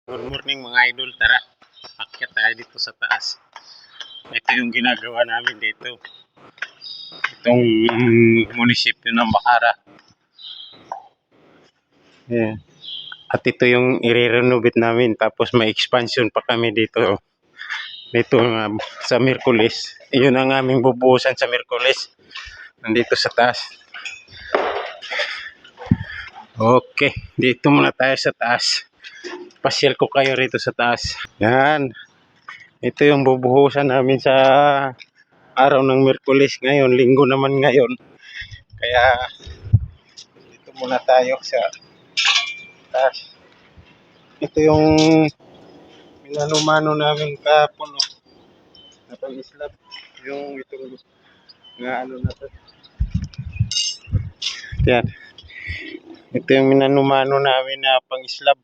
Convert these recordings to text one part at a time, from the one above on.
Good morning mga idol, tara akyat tayo dito sa taas. Ito yung ginagawa namin dito, itong munisipyo ng Bacara. Yeah. At ito yung i-renovate namin, tapos may expansion pa kami dito sa Miyerkules. Iyon ang aming bubuhusan sa Miyerkules, nandito sa taas. Okay, dito muna tayo sa taas. Pasyal ko kayo rito sa taas. Yan, ito yung bubuhusan namin sa araw ng Miyerkules. Ngayon, linggo naman ngayon. Kaya dito muna tayo sa taas. Ito yung minanumano namin kahapon, no? Itong islab, yung itong nga ano na to. Yan. Ito yung minanumano namin na pang islab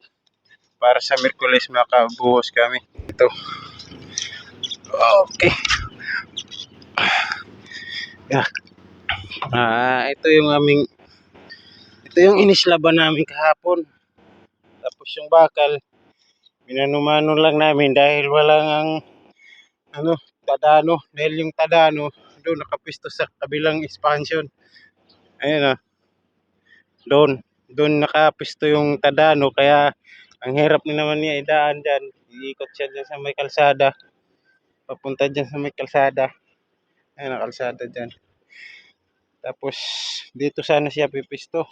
para sa Miyerkules makabuhos kami. Ito. Okay. Yeah. Ito yung inislaban namin kahapon. Tapos yung bakal, minanumano lang namin dahil walang tadano. Dahil yung tadano, doon nakapisto sa kabilang expansion. Ayun, doon nakapisto yung tadano, kaya ang hirap na naman niya idaan dyan. Iikot siya dyan sa may kalsada. Papunta dyan sa may kalsada. Ayun ang kalsada dyan. Tapos dito sana siya pipisto.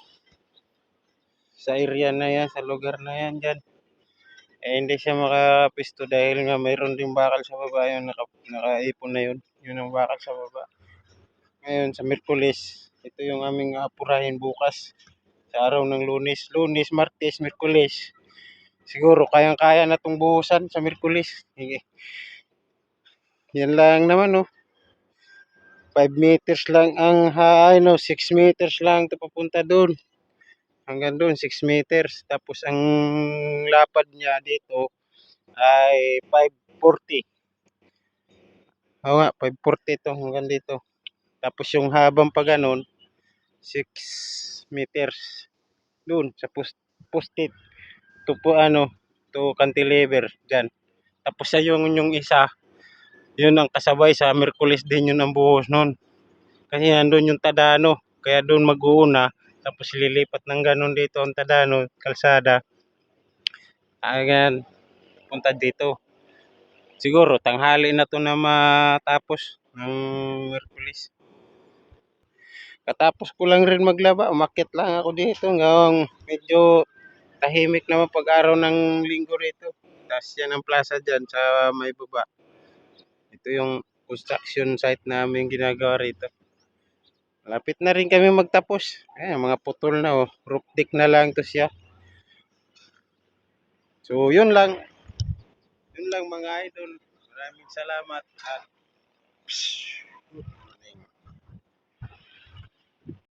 Sa area na yan, sa lugar na yan dyan. Hindi siya makapisto dahil nga mayroon din bakal sa baba. Yung nakaipon na yun. Yun ang bakal sa baba. Ngayon sa Miyerkules, ito yung aming apurahin bukas. Sa araw ng Lunes, Martes, Miyerkules. Siguro kayang-kaya na itong buhusan sa Miyerkules. Yan lang naman, no. 5 meters lang ang 6 meters lang ito papunta doon. Hanggang doon, 6 meters. Tapos ang lapad niya dito ay 540. Oo nga, 540 ito hanggang dito. Tapos yung habang pa ganun, 6 meters. Doon sa post-it. Ito po to cantilever dyan. Tapos sa yung isa, yun ang kasabay sa Miyerkules din yun ang buhos nun. Kasi nandun yung tadano, kaya doon mag-uuna. Tapos lilipat ng ganun dito ang tadano, kalsada. Ayan, punta dito. Siguro tanghali na to na matapos ng Miyerkules. Katapos ko lang rin maglaba, umakyat lang ako dito. Ngawang medyo tahimik naman pag-araw ng linggo rito. Tapos yan ang plaza dyan sa may baba. Ito yung construction site namin ginagawa rito. Lapit na rin kami magtapos. Ayan, mga putol na, oh. Roof deck na lang to siya. So, yun lang. Yun lang mga idol. Maraming salamat. At